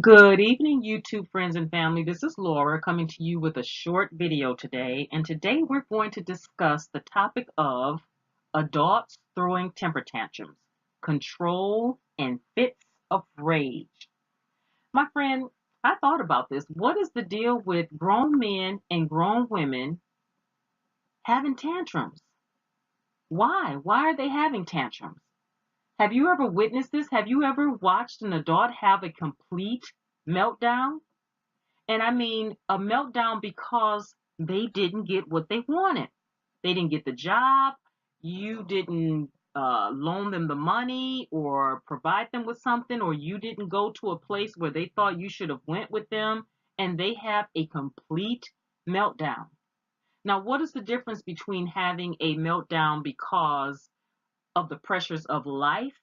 Good evening, YouTube friends and family. This is Laura coming to you with a short video today. And today we're going to discuss the topic of adults throwing temper tantrums, control, and fits of rage. My friend, I thought about this. What is the deal with grown men and grown women having tantrums? Why? Why are they having tantrums? Have you ever witnessed this? Have you ever watched an adult have a complete meltdown? And I mean a meltdown because they didn't get what they wanted. They didn't get the job. You didn't loan them the money or provide them with something, or you didn't go to a place where they thought you should have went with them, and they have a complete meltdown. Now, what is the difference between having a meltdown because of the pressures of life?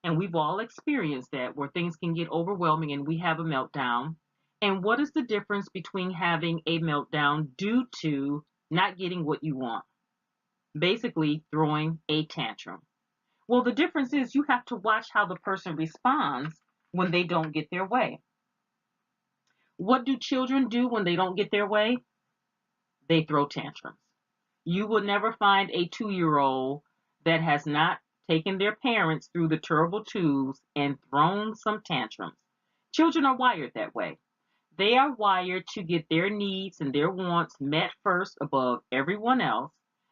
And we've all experienced that where things can get overwhelming and we have a meltdown. And what is the difference between having a meltdown due to not getting what you want? Basically, throwing a tantrum. Well, the difference is you have to watch how the person responds when they don't get their way. What do children do when they don't get their way? They throw tantrums. You will never find a 2-year-old that has not taken their parents through the terrible tubes and thrown some tantrums. Children are wired that way. They are wired to get their needs and their wants met first above everyone else.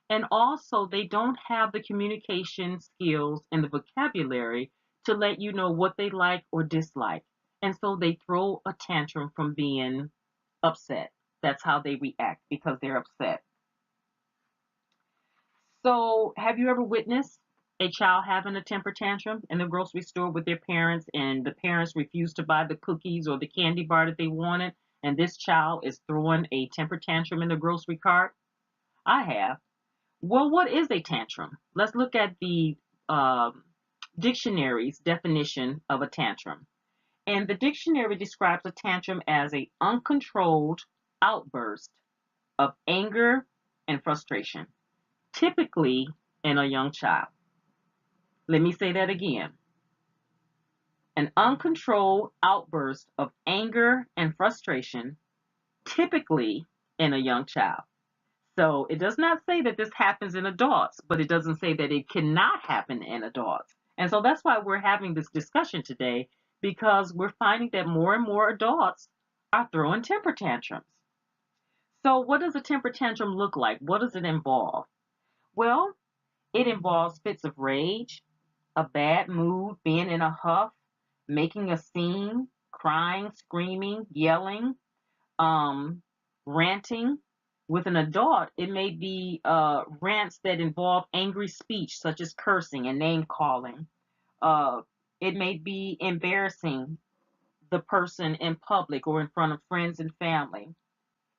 And also, they don't have the communication skills and the vocabulary to let you know what they like or dislike. And so they throw a tantrum from being upset. That's how they react because they're upset. So, have you ever witnessed a child having a temper tantrum in the grocery store with their parents, and the parents refuse to buy the cookies or the candy bar that they wanted, and this child is throwing a temper tantrum in the grocery cart? I have. Well, what is a tantrum? Let's look at the dictionary's definition of a tantrum. And the dictionary describes a tantrum as a uncontrolled outburst of anger and frustration, typically in a young child. Let me say that again. An uncontrolled outburst of anger and frustration, typically in a young child. So it does not say that this happens in adults, but it doesn't say that it cannot happen in adults. And so that's why we're having this discussion today, because we're finding that more and more adults are throwing temper tantrums. So what does a temper tantrum look like? What does it involve? Well, it involves fits of rage, a bad mood, being in a huff, making a scene, crying, screaming, yelling, um, ranting. With an adult, it may be rants that involve angry speech, such as cursing and name calling. Uh, it may be embarrassing the person in public or in front of friends and family.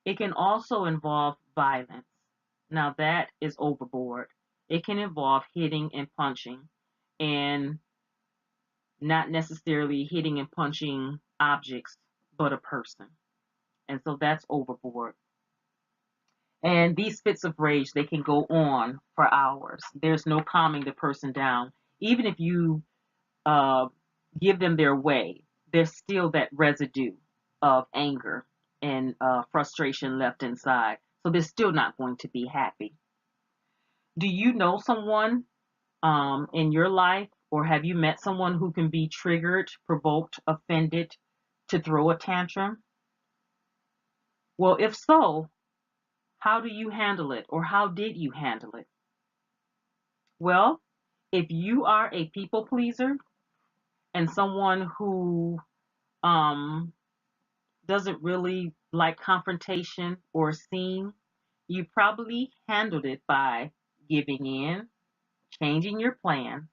It can also involve violence. Now, that is overboard. It can involve hitting and punching, and not necessarily hitting and punching objects, but a person. And so that's overboard. And these fits of rage, they can go on for hours. There's no calming the person down. Even if you uh, give them their way, there's still that residue of anger and frustration left inside. So they're still not going to be happy. Do you know someone in your life, or have you met someone who can be triggered, provoked, offended to throw a tantrum? Well, if so, how do you handle it, or how did you handle it? Well, if you are a people pleaser and someone who um, doesn't really like confrontation or scene, you probably handled it by giving in, changing your plans,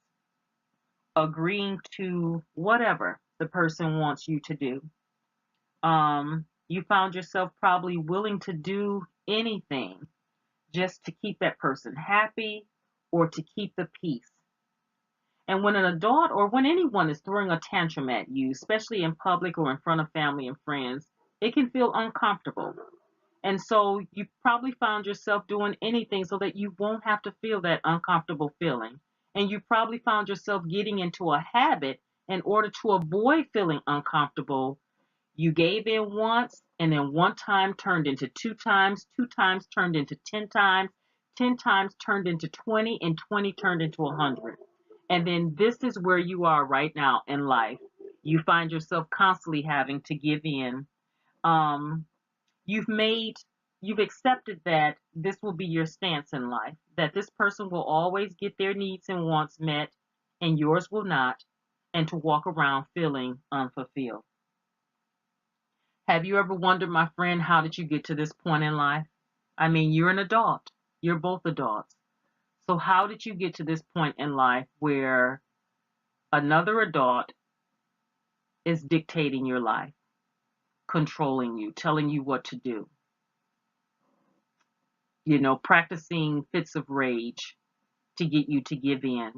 agreeing to whatever the person wants you to do. You found yourself probably willing to do anything just to keep that person happy or to keep the peace. And when an adult or when anyone is throwing a tantrum at you, especially in public or in front of family and friends, it can feel uncomfortable. And so you probably found yourself doing anything so that you won't have to feel that uncomfortable feeling. And you probably found yourself getting into a habit In order to avoid feeling uncomfortable, you gave in once, and then one time turned into two times turned into 10 times, 10 times turned into 20, and 20 turned into 100. And then this is where you are right now in life. You find yourself constantly having to give in. Um, you've made, you've accepted that this will be your stance in life, that this person will always get their needs and wants met, and yours will not, and to walk around feeling unfulfilled. Have you ever wondered, my friend, how did you get to this point in life? I mean, you're an adult. You're both adults. So how did you get to this point in life where another adult is dictating your life, controlling you, telling you what to do, practicing fits of rage to get you to give in?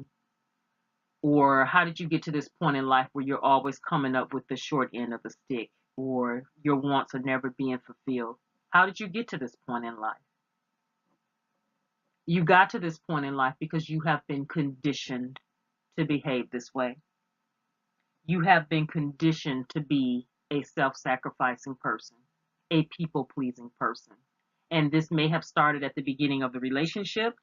Or how did you get to this point in life where you're always coming up with the short end of the stick, or your wants are never being fulfilled? How did you get to this point in life? You got to this point in life because you have been conditioned to behave this way. You have been conditioned to be a self-sacrificing person, a people-pleasing person. And this may have started at the beginning of the relationship,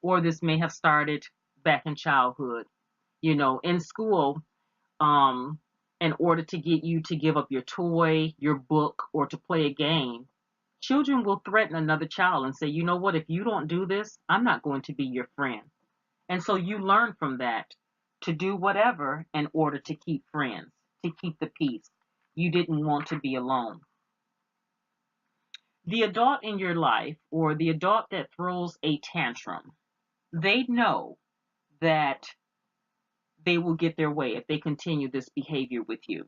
or this may have started back in childhood. In school, in order to get you to give up your toy, your book, or to play a game, children will threaten another child and say, you know what, if you don't do this, I'm not going to be your friend. And so you learn from that to do whatever in order to keep friends, to keep the peace. You didn't want to be alone. The adult in your life, or the adult that throws a tantrum, they know that they will get their way if they continue this behavior with you.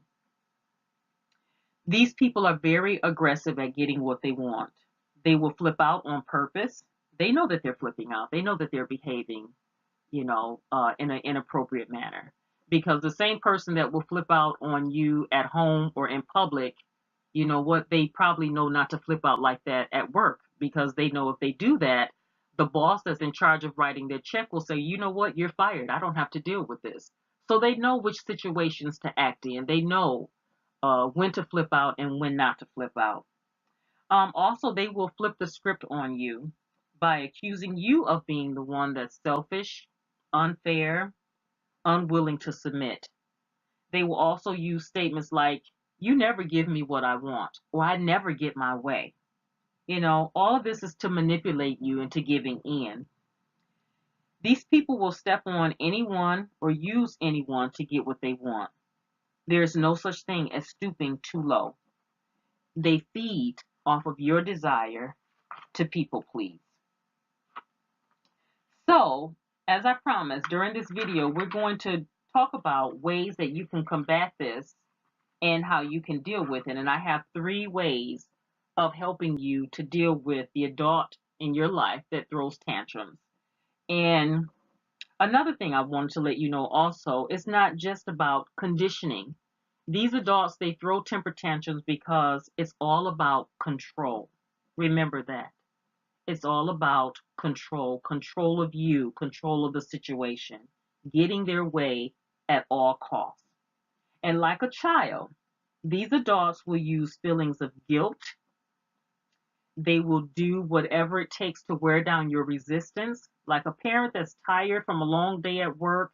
These people are very aggressive at getting what they want. They will flip out on purpose. They know that they're flipping out. They know that they're behaving, in an inappropriate manner. Because the same person that will flip out on you at home or in public, they probably know not to flip out like that at work, because they know if they do that, the boss that's in charge of writing their check will say, you know what, you're fired. I don't have to deal with this. So they know which situations to act in. They know when to flip out and when not to flip out. Also, they will flip the script on you by accusing you of being the one that's selfish, unfair, unwilling to submit. They will also use statements like, you never give me what I want, or I never get my way. All of this is to manipulate you into giving in. These people will step on anyone or use anyone to get what they want. There is no such thing as stooping too low. They feed off of your desire to people please. So, as I promised, during this video, we're going to talk about ways that you can combat this and how you can deal with it. And I have 3 ways of helping you to deal with the adult in your life that throws tantrums. And another thing I wanted to let you know also, it's not just about conditioning. These adults, they throw temper tantrums because it's all about control. Remember that. It's all about control of you, control of the situation, getting their way at all costs. And like a child, these adults will use feelings of guilt. They will do whatever it takes to wear down your resistance. Like a parent that's tired from a long day at work,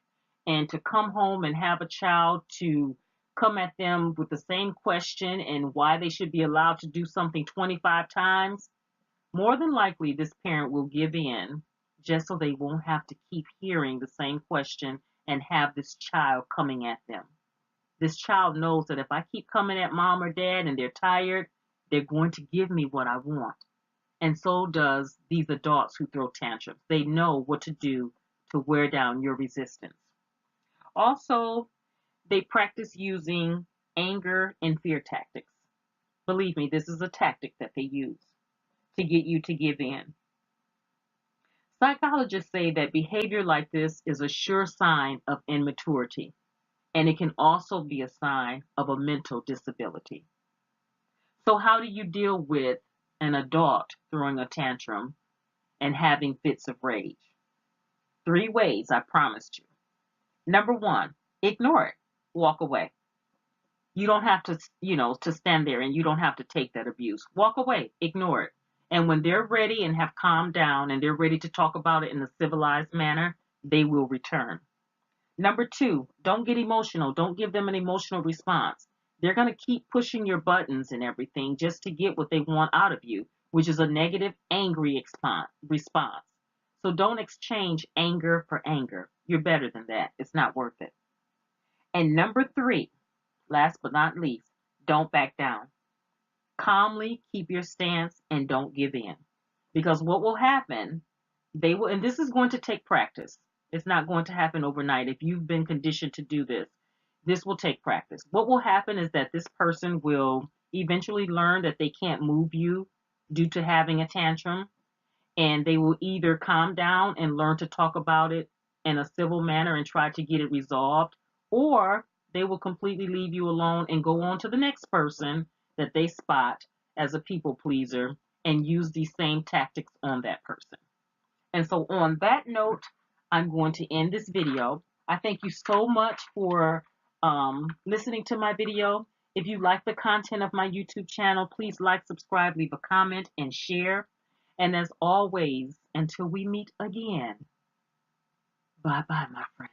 and to come home and have a child to come at them with the same question and why they should be allowed to do something 25 times. More than likely, this parent will give in just so they won't have to keep hearing the same question and have this child coming at them. This child knows that if I keep coming at mom or dad and they're tired, they're going to give me what I want. And so does these adults who throw tantrums. They know what to do to wear down your resistance. Also, they practice using anger and fear tactics. Believe me, this is a tactic that they use to get you to give in. Psychologists say that behavior like this is a sure sign of immaturity, and it can also be a sign of a mental disability. So how do you deal with an adult throwing a tantrum and having fits of rage? 3 ways, I promised you. Number 1, ignore it. walk away. You don't have to, to stand there, and you don't have to take that abuse. Walk away, ignore it. And when they're ready and have calmed down and they're ready to talk about it in a civilized manner, they will return. Number two, don't get emotional. Don't give them an emotional response. They're going to keep pushing your buttons and everything just to get what they want out of you, which is a negative, angry response. So don't exchange anger for anger. You're better than that. It's not worth it. And number three, last but not least, don't back down. Calmly keep your stance and don't give in. Because what will happen, they will, and this is going to take practice. It's not going to happen overnight. If you've been conditioned to do this, this will take practice. What will happen is that this person will eventually learn that they can't move you due to having a tantrum, and they will either calm down and learn to talk about it in a civil manner and try to get it resolved, or they will completely leave you alone and go on to the next person that they spot as a people pleaser and use these same tactics on that person. And so on that note, I'm going to end this video. I thank you so much for listening to my video. If you like the content of my YouTube channel, please like, subscribe, leave a comment, and share. And as always, until we meet again, bye-bye, my friend.